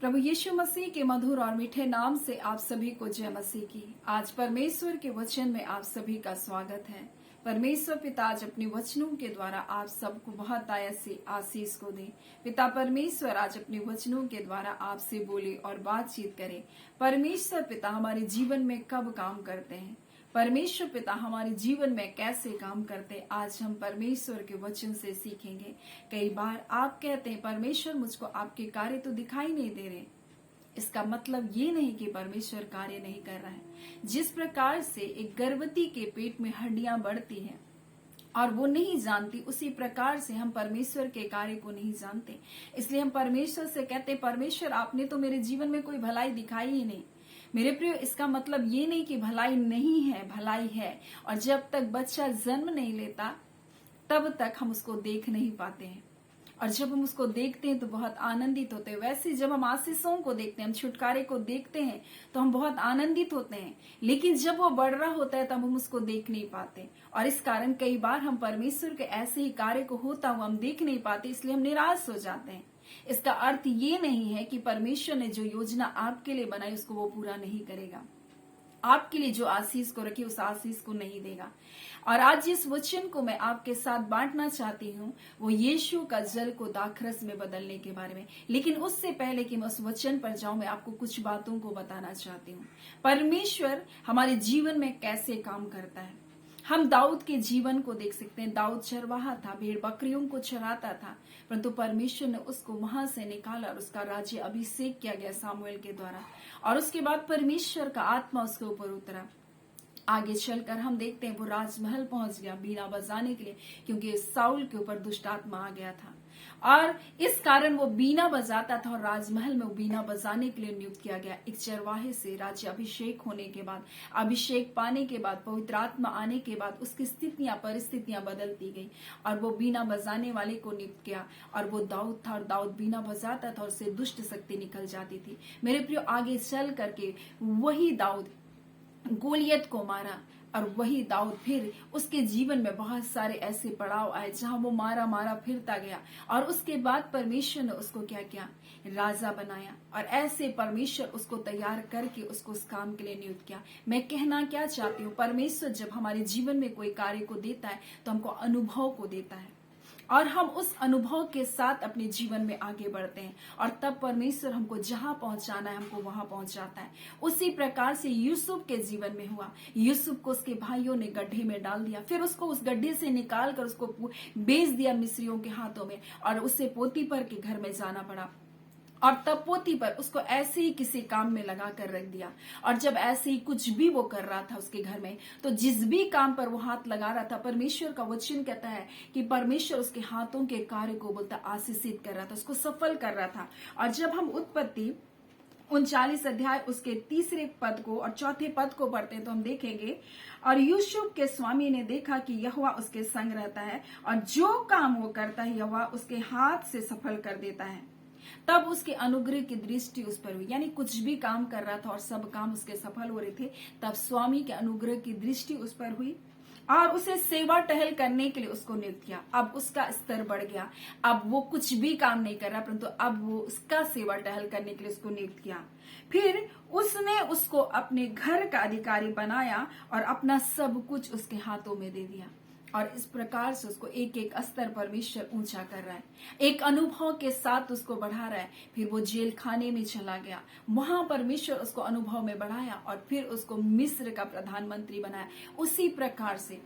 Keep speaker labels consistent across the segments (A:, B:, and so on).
A: प्रभु यीशु मसीह के मधुर और मीठे नाम से आप सभी को जय मसीह की। आज परमेश्वर के वचन में आप सभी का स्वागत है। परमेश्वर पिता आज अपने वचनों के द्वारा आप सबको बहुत ऐसी आशीष को दे। पिता परमेश्वर आज अपने वचनों के द्वारा आपसे बोले और बातचीत करे। परमेश्वर पिता हमारे जीवन में कब काम करते हैं, परमेश्वर पिता हमारे जीवन में कैसे काम करते, आज हम परमेश्वर के वचन से सीखेंगे। कई बार आप कहते हैं परमेश्वर मुझको आपके कार्य तो दिखाई नहीं दे रहे। इसका मतलब ये नहीं कि परमेश्वर कार्य नहीं कर रहा है। जिस प्रकार से एक गर्भवती के पेट में हड्डियां बढ़ती हैं और वो नहीं जानती, उसी प्रकार से हम परमेश्वर के कार्य को नहीं जानते। इसलिए हम परमेश्वर से कहते हैं परमेश्वर आपने तो मेरे जीवन में कोई भलाई दिखाई ही नहीं। मेरे प्रिय, इसका मतलब ये नहीं कि भलाई नहीं है, भलाई है। और जब तक बच्चा जन्म नहीं लेता तब तक हम उसको देख नहीं पाते हैं, और जब हम उसको देखते हैं तो बहुत आनंदित होते हैं। वैसे जब हम आशीषों को देखते हैं, हम छुटकारे को देखते हैं तो हम बहुत आनंदित होते हैं, लेकिन जब वो बढ़ रहा होता है तब हम उसको देख नहीं पाते। और इस कारण कई बार हम परमेश्वर के ऐसे ही कार्य को होता हुआ हम देख नहीं पाते, इसलिए हम निराश हो जाते हैं। इसका अर्थ ये नहीं है कि परमेश्वर ने जो योजना आपके लिए बनाई उसको वो पूरा नहीं करेगा। आपके लिए जो आशीष को रखी उस आशीष को नहीं देगा। और आज जिस वचन को मैं आपके साथ बांटना चाहती हूँ वो यीशु का जल को दाखरस में बदलने के बारे में। लेकिन उससे पहले कि मैं उस वचन पर जाऊं, मैं आपको कुछ बातों को बताना चाहती हूँ। परमेश्वर हमारे जीवन में कैसे काम करता है। हम दाऊद के जीवन को देख सकते हैं। दाऊद चरवाहा था, भेड़ बकरियों को चराता था, परंतु परमेश्वर ने उसको वहां से निकाला और उसका राज्य अभिषेक किया गया सामुएल के द्वारा। और उसके बाद परमेश्वर का आत्मा उसके ऊपर उतरा। आगे चलकर हम देखते हैं वो राजमहल पहुंच गया बीना बजाने के लिए, क्योंकि साउल के ऊपर दुष्ट आत्मा आ गया था और इस कारण वो बीना बजाता था। और राजमहल में वो बीना बजाने के लिए नियुक्त किया गया। एक चरवाहे से राज्य अभिषेक होने के बाद, अभिषेक पाने के बाद, पवित्र आत्मा आने के बाद उसकी स्थितियां परिस्थितियां बदलती गई और वो बीना बजाने वाले को नियुक्त किया। और वो दाऊद था और दाऊद बीना बजाता था और उससे दुष्ट शक्ति निकल जाती थी। मेरे प्रियो, आगे चल करके वही दाऊद गोलियत को मारा और वही दाऊद फिर उसके जीवन में बहुत सारे ऐसे पड़ाव आए जहां वो मारा मारा फिरता गया। और उसके बाद परमेश्वर ने उसको क्या किया, राजा बनाया। और ऐसे परमेश्वर उसको तैयार करके उसको उस काम के लिए नियुक्त किया। मैं कहना क्या चाहती हूँ, परमेश्वर जब हमारे जीवन में कोई कार्य को देता है तो हमको अनुभव को देता है और हम उस अनुभव के साथ अपने जीवन में आगे बढ़ते हैं और तब परमेश्वर हमको जहां पहुंचाना है हमको वहां पहुंचाता है। उसी प्रकार से यूसुफ के जीवन में हुआ। यूसुफ को उसके भाइयों ने गड्ढे में डाल दिया, फिर उसको उस गड्ढे से निकाल कर उसको बेच दिया मिस्रियों के हाथों में और उसे पोतीफर के घर में जाना पड़ा। और तब पोतीफर उसको ऐसे ही किसी काम में लगा कर रख दिया। और जब ऐसे ही कुछ भी वो कर रहा था उसके घर में, तो जिस भी काम पर वो हाथ लगा रहा था, परमेश्वर का वचन कहता है कि परमेश्वर उसके हाथों के कार्य को बोलता आशीषित कर रहा था, उसको सफल कर रहा था। और जब हम उत्पत्ति 39 अध्याय उसके 3 पद को और 4 पद को पढ़ते हैं तो हम देखेंगे, और यूसुफ के स्वामी ने देखा कि यहोवा उसके संग रहता है और जो काम वो करता है यहोवा उसके हाथ से सफल कर देता है। तब उसके अनुग्रह की दृष्टि उस पर हुई, यानी कुछ भी काम कर रहा था और सब काम उसके सफल हो रहे थे, तब स्वामी के अनुग्रह की दृष्टि उस पर हुई और उसे सेवा टहल करने के लिए उसको नियुक्त किया। अब उसका स्तर बढ़ गया, अब वो कुछ भी काम नहीं कर रहा, परंतु अब वो उसका सेवा टहल करने के लिए उसको नियुक्त किया। फिर उसने उसको अपने घर का अधिकारी बनाया और अपना सब कुछ उसके हाथों में दे दिया। और इस प्रकार से उसको एक एक स्तर परमेश्वर ऊंचा कर रहा है, एक अनुभव के साथ उसको बढ़ा रहा है। फिर वो जेल खाने में चला गया, वहां परमेश्वर उसको अनुभव में बढ़ाया और फिर उसको मिस्र का प्रधानमंत्री बनाया। उसी प्रकार से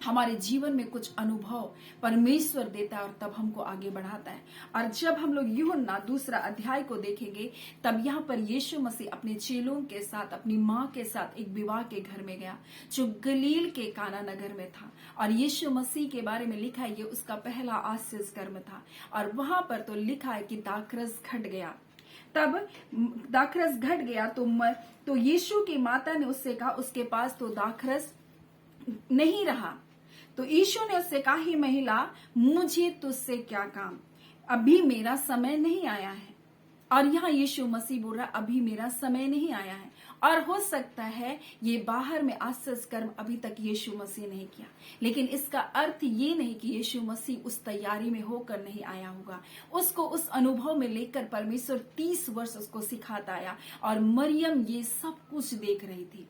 A: हमारे जीवन में कुछ अनुभव परमेश्वर देता है और तब हमको आगे बढ़ाता है। और जब हम लोग यूहन्ना 2 अध्याय को देखेंगे तब यहाँ पर यीशु मसीह अपने चेलों के साथ, अपनी माँ के साथ एक विवाह के घर में गया जो गलील के काना नगर में था। और यीशु मसीह के बारे में लिखा है ये उसका पहला आशीष कर्म था। और वहां पर तो लिखा है कि दाखरस घट गया। तब दाखरस घट गया तो यीशु की माता ने उससे कहा उसके पास तो दाखरस नहीं रहा। तो यीशु ने उससे कहा, ही महिला, मुझे तुझसे क्या काम, अभी मेरा समय नहीं आया है। और यहाँ यीशु मसीह बोल रहा अभी मेरा समय नहीं आया है। और हो सकता है ये बाहर में आश्चर्य कर्म अभी तक यीशु मसीह नहीं किया, लेकिन इसका अर्थ ये नहीं कि यीशु मसीह उस तैयारी में होकर नहीं आया होगा। उसको उस अनुभव में लेकर परमेश्वर 30 वर्ष उसको सिखाता आया। और मरियम ये सब कुछ देख रही थी।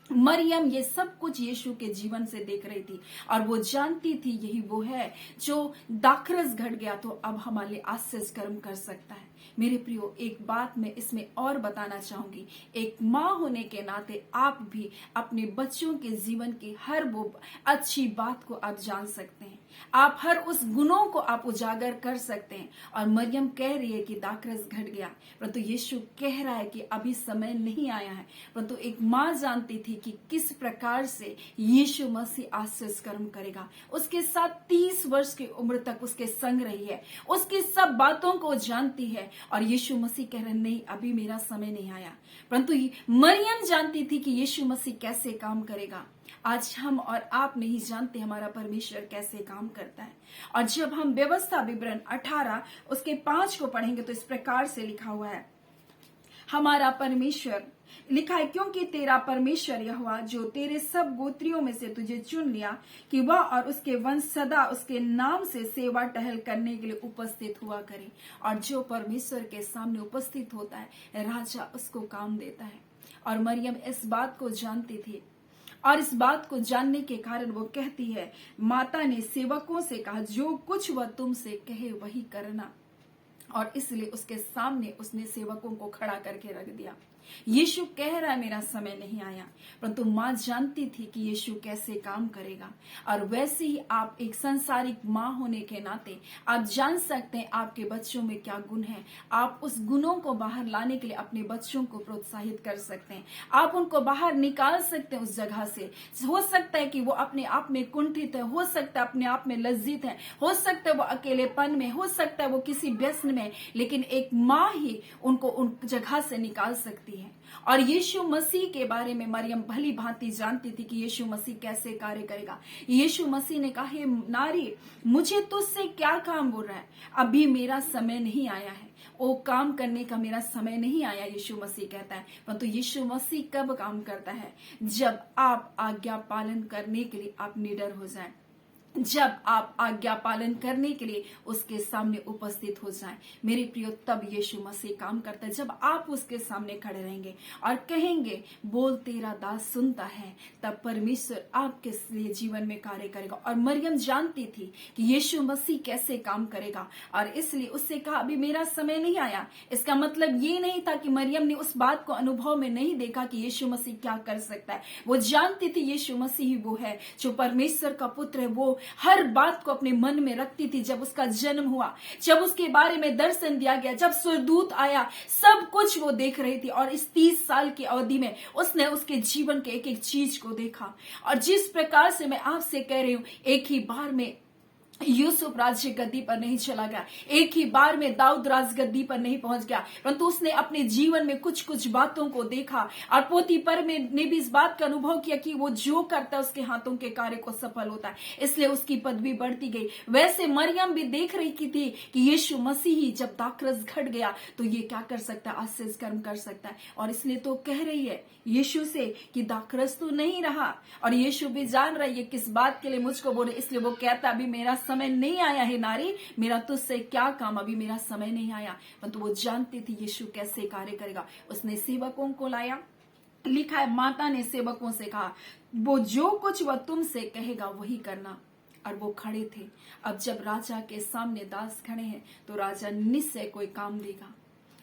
A: मरियम ये सब कुछ यीशु के जीवन से देख रही थी और वो जानती थी यही वो है जो दाखरस घट गया तो अब हमारे लिए आश्चर्य कर्म कर सकता है। मेरे प्रियो, एक बात मैं इसमें और बताना चाहूंगी, एक माँ होने के नाते आप भी अपने बच्चों के जीवन की हर वो अच्छी बात को आप जान सकते हैं। आप हर उस गुणों को आप उजागर कर सकते हैं। और मरियम कह रही है कि दाखरस घट गया, परंतु यीशु कह रहा है कि अभी समय नहीं आया है। परंतु एक माँ जानती थी कि किस प्रकार से यीशु मसीह आश्चर्य कर्म करेगा। उसके साथ 30 वर्ष की उम्र तक उसके संग रही है, उसकी सब बातों को जानती है। और यीशु मसीह कह रहे नहीं, अभी मेरा समय नहीं आया। परंतु मरियम जानती थी कि यीशु मसीह कैसे काम करेगा। आज हम और आप नहीं जानते हमारा परमेश्वर कैसे काम करता है। और जब हम व्यवस्था विवरण 18 उसके 5 को पढ़ेंगे तो इस प्रकार से लिखा हुआ है, हमारा परमेश्वर लिखा है, क्योंकि तेरा परमेश्वर यहोवा जो तेरे सब गोत्रियों में से तुझे चुन लिया कि वह और उसके वंश सदा उसके नाम से सेवा टहल करने के लिए उपस्थित हुआ करे। और जो परमेश्वर के सामने उपस्थित होता है राजा उसको काम देता है। और मरियम इस बात को जानती थी और इस बात को जानने के कारण वो कहती है, माता ने सेवकों से कहा जो कुछ वह तुमसे कहे वही करना। और इसलिए उसके सामने उसने सेवकों को खड़ा करके रख दिया। यीशु कह रहा है मेरा समय नहीं आया, परंतु माँ जानती थी कि यीशु कैसे काम करेगा। और वैसे ही आप एक संसारिक माँ होने के नाते आप जान सकते हैं आपके बच्चों में क्या गुण है। आप उस गुणों को बाहर लाने के लिए अपने बच्चों को प्रोत्साहित कर सकते हैं। आप उनको बाहर निकाल सकते हैं उस जगह से। हो सकता है कि वो अपने आप में कुंठित है, हो सकता है अपने आप में लज्जित है, हो सकता है वो अकेलेपन में, हो सकता है वो किसी व्यसन में, लेकिन एक माँ ही उनको उन जगह से निकाल सकती है। और यीशु मसीह के बारे में मरियम भली भांति जानती थी कि यीशु मसीह कैसे कार्य करेगा। यीशु मसीह ने कहा, हे नारी, मुझे तुझसे क्या काम बोल रहा है, अभी मेरा समय नहीं आया है। वो काम करने का मेरा समय नहीं आया, यीशु मसीह कहता है। परंतु यीशु मसीह कब काम करता है? जब आप आज्ञा पालन करने के लिए आप निडर हो जाएं, जब आप आज्ञा पालन करने के लिए उसके सामने उपस्थित हो जाएं। मेरे प्रियो, तब यीशु मसीह काम करता है। जब आप उसके सामने खड़े रहेंगे और कहेंगे बोल तेरा दास सुनता है, तब परमेश्वर आपके लिए जीवन में कार्य करेगा। और मरियम जानती थी कि यीशु मसीह कैसे काम करेगा और इसलिए उससे कहा अभी मेरा समय नहीं आया। इसका मतलब ये नहीं था कि मरियम ने उस बात को अनुभव में नहीं देखा कि यीशु मसीह क्या कर सकता है। वो जानती थी यीशु मसीह ही वो है जो परमेश्वर का पुत्र है। वो हर बात को अपने मन में रखती थी। जब उसका जन्म हुआ, जब उसके बारे में दर्शन दिया गया, जब स्वर्गदूत आया, सब कुछ वो देख रही थी। और इस 30 साल की अवधि में उसने उसके जीवन के एक एक चीज को देखा। और जिस प्रकार से मैं आपसे कह रही हूं, एक ही बार में यूसुफ राज्य गद्दी पर नहीं चला गया, एक ही बार में दाऊद राज गद्दी पर नहीं पहुंच गया, परंतु उसने अपने जीवन में कुछ कुछ बातों को देखा। और पोतीपर ने भी इस बात का अनुभव किया कि वो जो करता है उसके हाथों के कार्य को सफल होता है, इसलिए उसकी पदवी बढ़ती गई। वैसे मरियम भी देख रही थी कि यीशु मसीह ही जब दाखरस घट गया तो ये क्या कर सकता है, आश्चर्य कर्म कर सकता है। और इसलिए तो कह रही है यीशु से कि दाखरस तो नहीं रहा। और यीशु भी जान रहा है ये किस बात के लिए मुझको बोले, इसलिए वो कहता अभी मेरा समय नहीं आया है नारी, मेरा तुझसे क्या काम, अभी मेरा समय नहीं आया। परंतु वो जानती थी यीशु कैसे कार्य करेगा। उसने सेवकों को लाया, लिखा है माता ने सेवकों से कहा वो जो कुछ वह तुमसे कहेगा वही करना। और वो खड़े थे। अब जब राजा के सामने दास खड़े हैं तो राजा निश्चय कोई काम देगा।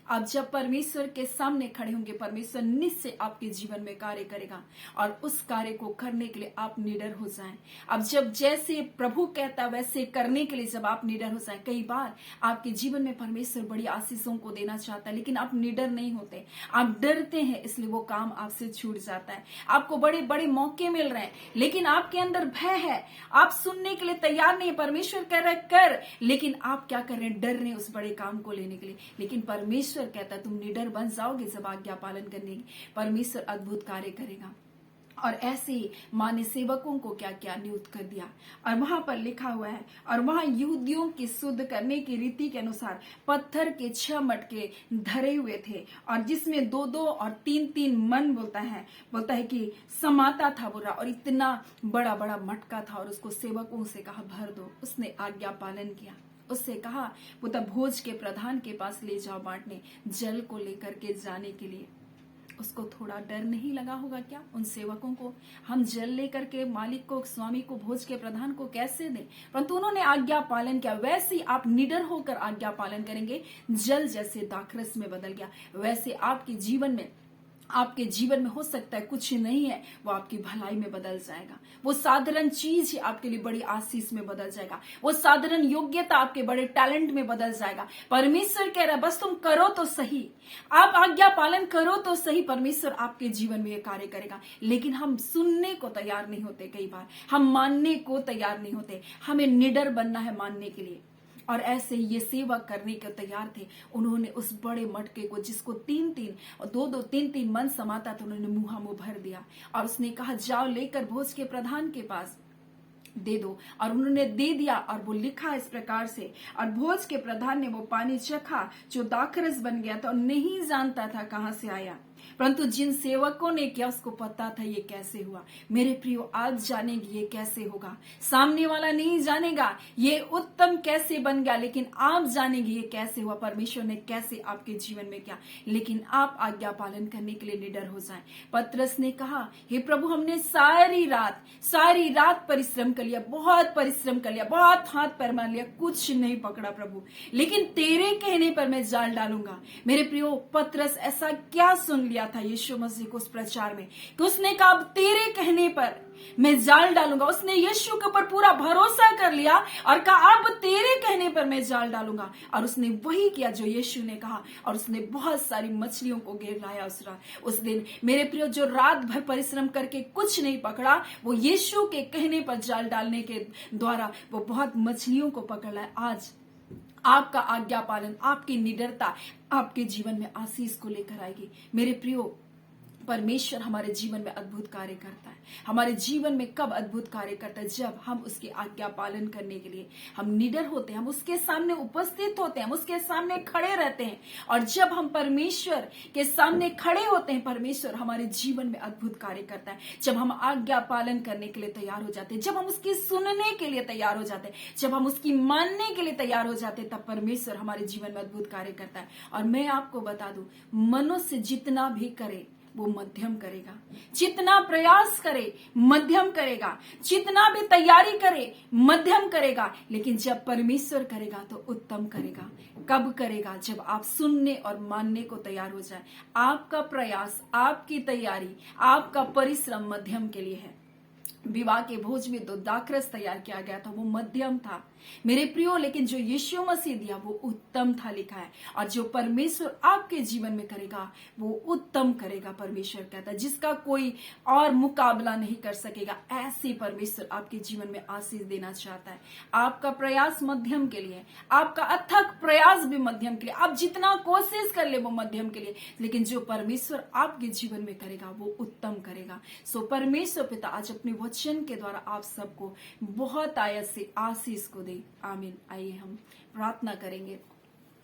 A: आप जब परमेश्वर के सामने खड़े होंगे, परमेश्वर निश्चय आपके जीवन में कार्य करेगा और उस कार्य को करने के लिए आप निडर हो जाएं। अब जब जैसे प्रभु कहता वैसे करने के लिए जब आप निडर हो जाएं, कई बार आपके जीवन में परमेश्वर बड़ी आशीषों को देना चाहता है, लेकिन आप निडर नहीं होते, आप डरते हैं, इसलिए वो काम आपसे छूट जाता है। आपको बड़े बड़े मौके मिल रहे हैं, लेकिन आपके अंदर भय है, आप सुनने के लिए तैयार नहीं। परमेश्वर कह रहा है कर, लेकिन आप क्या कर रहे हैं, डर रहे हैं उस बड़े काम को लेने के लिए। लेकिन परमेश्वर कहता है तुम निडर बन जाओगे जब आज्ञा पालन करने की, परमेश्वर अद्भुत कार्य करेगा। और ऐसे ही माँ ने सेवकों को क्या क्या नियुक्त कर दिया। और वहां पर लिखा हुआ है, और वहां यहूदियों की शुद्ध करने की रीति के अनुसार पत्थर के 6 मटके धरे हुए थे, और जिसमें 2-2 और 3-3 मन बोलता है कि समाता था बुरा, और इतना बड़ा बड़ा मटका था। और उसको सेवकों से कहा भर दो। उसने आज्ञा पालन किया। उससे कहा पुत्र भोज के प्रधान के पास ले जाओ बांटने, जल को लेकर के जाने के लिए। उसको थोड़ा डर नहीं लगा होगा क्या उन सेवकों को? हम जल लेकर के मालिक को, स्वामी को, भोज के प्रधान को कैसे दें? परंतु उन्होंने आज्ञा पालन किया। वैसे ही आप निडर होकर आज्ञा पालन करेंगे, जल जैसे दाखरस में बदल गया, वैसे आपके जीवन में हो सकता है कुछ नहीं है, वो आपकी भलाई में बदल जाएगा। वो साधारण चीज ही आपके लिए बड़ी आशीष में बदल जाएगा। वो साधारण योग्यता आपके बड़े टैलेंट में बदल जाएगा। परमेश्वर कह रहा है बस तुम करो तो सही, आप आज्ञा पालन करो तो सही, परमेश्वर आपके जीवन में ये कार्य करेगा। लेकिन हम सुनने को तैयार नहीं होते, कई बार हम मानने को तैयार नहीं होते। हमें निडर बनना है मानने के लिए। और ऐसे ही ये सेवा करने के तैयार थे। उन्होंने उस बड़े मटके को, जिसको 3-3 और 2-2 3-3 मन समाता था, उन्होंने मुंह भर दिया। और उसने कहा जाओ लेकर भोज के प्रधान के पास दे दो। और उन्होंने दे दिया। और वो लिखा इस प्रकार से, और भोज के प्रधान ने वो पानी चखा जो दाखरस बन गया था, और नहीं जानता था कहां से आया, परंतु जिन सेवकों ने किया उसको पता था ये कैसे हुआ। मेरे प्रियो, आज जानेंगे ये कैसे होगा। सामने वाला नहीं जानेगा ये उत्तम कैसे बन गया, लेकिन आप जानेंगे ये कैसे हुआ, परमेश्वर ने कैसे आपके जीवन में किया। लेकिन आप आज्ञा पालन करने के लिए निडर हो जाएं। पतरस ने कहा हे प्रभु, हमने सारी रात परिश्रम कर लिया, बहुत परिश्रम कर लिया, बहुत हाथ पैर मार लिया, कुछ नहीं पकड़ा प्रभु, लेकिन तेरे कहने पर मैं जाल डालूंगा। मेरे प्रियो, पतरस ऐसा क्या सुन लिया था यीशु मसीह को उस प्रचार में कि उसने कहा अब तेरे कहने पर मैं जाल डालूंगा। उसने यीशु के ऊपर पूरा भरोसा कर लिया और कहा अब तेरे कहने पर मैं जाल डालूंगा। और उसने वही किया जो यीशु ने कहा, और उसने बहुत सारी मछलियों को घेर लाया उस दिन। मेरे प्रियो, जो रात भर परिश्रम करके कुछ नहीं पकड़ा, वो यीशु के कहने पर जाल डालने के द्वारा वो बहुत मछलियों को पकड़ लाया। आज आपका आज्ञा पालन, आपकी निडरता आपके जीवन में आशीष को लेकर आएगी। मेरे प्रियो, परमेश्वर हमारे जीवन में अद्भुत कार्य करता है। हमारे जीवन में कब अद्भुत कार्य करता है? जब हम उसकी आज्ञा पालन करने के लिए हम निडर होते हैं, हम उसके सामने उपस्थित होते हैं, हम उसके सामने खड़े रहते हैं। और जब हम परमेश्वर के सामने खड़े होते हैं, परमेश्वर हमारे जीवन में अद्भुत कार्य करता है। जब हम आज्ञा पालन करने के लिए तैयार हो जाते हैं, जब हम उसकी सुनने के लिए तैयार हो जाते हैं, जब हम उसकी मानने के लिए तैयार हो जाते हैं, तब परमेश्वर हमारे जीवन में अद्भुत कार्य करता है। और मैं आपको बता दूं, मनुष्य जितना भी करे वो मध्यम करेगा, जितना प्रयास करे मध्यम करेगा, जितना भी तैयारी करे मध्यम करेगा, लेकिन जब परमेश्वर करेगा तो उत्तम करेगा। कब करेगा? जब आप सुनने और मानने को तैयार हो जाए। आपका प्रयास, आपकी तैयारी, आपका परिश्रम मध्यम के लिए है। विवाह के भोज में तो दाखरस तैयार किया गया था, वो मध्यम था मेरे प्रियो, लेकिन जो यीशु मसीह दिया वो उत्तम था, लिखा है। और जो परमेश्वर आपके जीवन में करेगा वो उत्तम करेगा। परमेश्वर कहता है जिसका कोई और मुकाबला नहीं कर सकेगा, ऐसे परमेश्वर आपके जीवन में आशीष देना चाहता है। आपका प्रयास मध्यम के लिए, आपका अथक प्रयास भी मध्यम के लिए, आप जितना कोशिश कर ले वो मध्यम के लिए, लेकिन जो परमेश्वर आपके जीवन में करेगा वो उत्तम करेगा। सो परमेश्वर पिता आज अपने वचन के द्वारा आप सबको बहुत आयत से आशीष को दे। आमीन। आइए हम प्रार्थना करेंगे।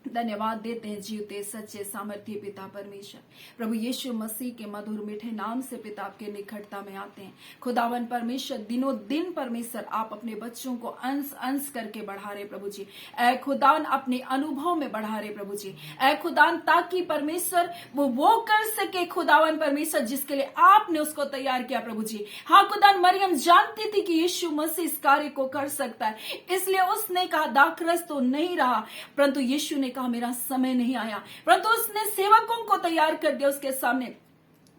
A: धन्यवाद देते हैं जीवते सच्चे सामर्थ्य पिता परमेश्वर, प्रभु यीशु मसीह के मधुर मीठे नाम से पिता आपके निकटता में आते हैं। खुदावन परमेश्वर, दिनों दिन परमेश्वर आप अपने बच्चों को अंश अंश करके बढ़ा रहे प्रभु जी। ऐ खुदान अपने अनुभव में बढ़ा रहे प्रभु जी। ऐ खुदान ताकि परमेश्वर वो कर सके खुदावन परमेश्वर जिसके लिए आपने उसको तैयार किया प्रभु जी। हाँ खुदान, मरियम जानती थी कि यीशु मसीह इस कार्य को कर सकता है, इसलिए उसने कहा दाखरस तो नहीं रहा, परंतु यीशु ने कहा मेरा समय नहीं आया, परंतु उसने सेवकों को तैयार कर दिया, उसके सामने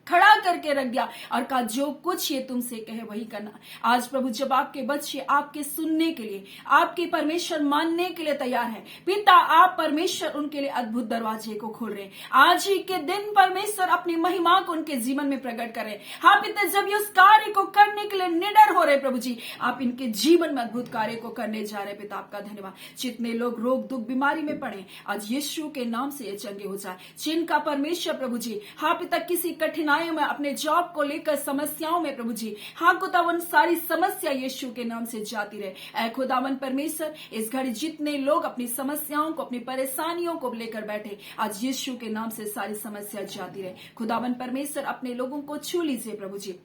A: खड़ा करके रख दिया और कहा जो कुछ ये तुमसे कहे वही करना। आज प्रभु जब आपके बच्चे आपके सुनने के लिए, आपके परमेश्वर मानने के लिए तैयार है, पिता आप परमेश्वर उनके लिए अद्भुत दरवाजे को खोल रहे हैं। आज ही के दिन परमेश्वर अपनी महिमा को उनके जीवन में प्रकट कर रहे हैं। हाँ पिता, जब ये उस कार्य को करने के लिए निडर हो रहे प्रभु जी, आप इनके जीवन में अद्भुत कार्य को करने जा रहे पिता, आपका धन्यवाद। जितने लोग रोग दुख बीमारी में पड़े आज यीशु के नाम से ये चंगे हो जाए। जिनका परमेश्वर प्रभु जी हाँ पिता किसी कठिनाई कठिनाइयों में, अपने जॉब को लेकर समस्याओं में प्रभु जी, हाँ खुदावन सारी समस्या यीशु के नाम से जाती रहे। ऐ खुदावन परमेश्वर, इस घड़ी जितने लोग अपनी समस्याओं को, अपनी परेशानियों को लेकर बैठे, आज यीशु के नाम से सारी समस्या जाती रहे। खुदावन परमेश्वर, अपने लोगों को छू लीजिए प्रभु जी,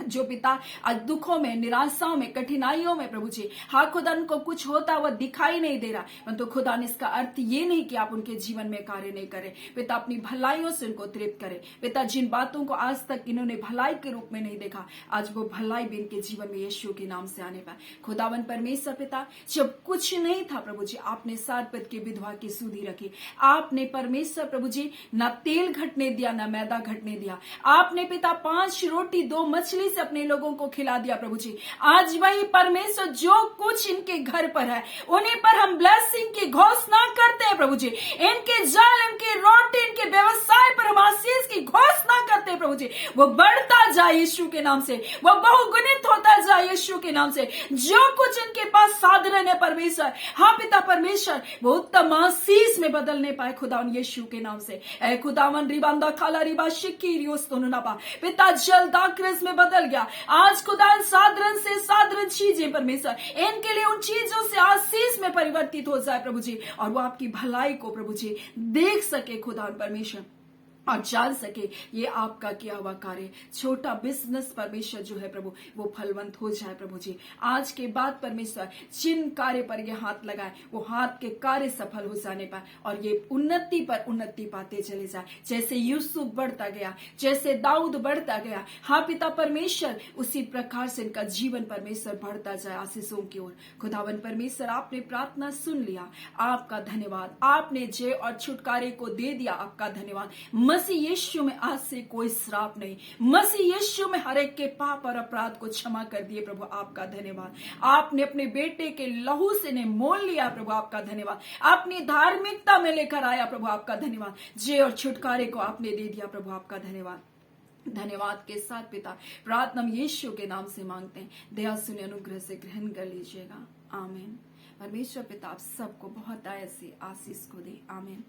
A: जो पिता आज दुखों में, निराशाओं में, कठिनाइयों में प्रभु जी, हाँ खुदा उनको कुछ होता हुआ दिखाई नहीं दे रहा, परंतु खुदा ने इसका अर्थ ये नहीं कि आप उनके जीवन में कार्य नहीं करें। पिता अपनी भलाइयों से उनको तृप्त करे। पिता जिन बातों को आज तक इन्होंने भलाई के रूप में नहीं देखा, आज वो भलाई भी इनके जीवन में यीशु के नाम से आने पाए। खुदावन परमेश्वर पिता, जब कुछ नहीं था प्रभु जी, आपने सारपत की विधवा की सूधी रखी। आपने परमेश्वर प्रभु जी ना तेल घटने दिया, ना मैदा घटने दिया। आपने पिता 5 रोटी 2 मछली से अपने लोगों को खिला दिया प्रभु जी। आज वही परमेश्वर जो कुछ इनके घर पर है, उन्हीं पर हम ब्लेसिंग की घोषणा करते हैं प्रभु जी। इनके जाल, इनके रोटी, इनके व्यवसाय पर हम आशीष की घोषणा करते हैं प्रभु जी। वो बढ़ता जाए यीशु के नाम से, वो बहुगुणित होता जाए यीशु के नाम से। जो कुछ इनके पास साधन है परमेश्वर, हाँ पिता परमेश्वर, वो उत्तम आशीष में बदलने पाए खुदावन यीशु के नाम से। ऐ खुदावन रिबांदा खाला रिबा शिक्की रियोस दोनों पिता जलदाकृस में बदल गया। आज खुदा साधारण से साधारण चीजें परमेश्वर इनके लिए उन चीजों से आशीष में परिवर्तित हो जाए प्रभु जी, और वो आपकी भलाई को प्रभु जी देख सके खुदा परमेश्वर, और जान सके ये आपका किया हुआ कार्य। छोटा बिजनेस परमेश्वर जो है प्रभु, वो फलवंत हो जाए प्रभु जी। आज के बाद परमेश्वर जिन कार्य पर ये हाथ लगाए, वो हाथ के कार्य सफल हो जाने पाए, और ये उन्नति पर उन्नति पाते चले जाए। जैसे यूसुफ बढ़ता गया, जैसे दाऊद बढ़ता गया, हाँ पिता परमेश्वर, उसी प्रकार से इनका जीवन परमेश्वर बढ़ता जाए आशीषों की ओर। खुदावन परमेश्वर, आपने प्रार्थना सुन लिया, आपका धन्यवाद। आपने जय और छुटकारे को दे दिया, आपका धन्यवाद। मसीह यीशु में आज से कोई श्राप नहीं, मसीह यीशु में हर एक के पाप और अपराध को क्षमा कर दिए प्रभु, आपका धन्यवाद। आपने अपने बेटे के लहू से ने मोल लिया प्रभु, आपका धन्यवाद। अपनी धार्मिकता में लेकर आया प्रभु, आपका धन्यवाद। जय और छुटकारे को आपने दे दिया प्रभु, आपका धन्यवाद। धन्यवाद के साथ पिता प्रार्थना यीशु के नाम से मांगते हैं, दया सुने अनुग्रह से ग्रहण कर लीजिएगा। आमीन। परमेश्वर पिता आप सबको बहुत ऐसी आशीष को दे। आमीन।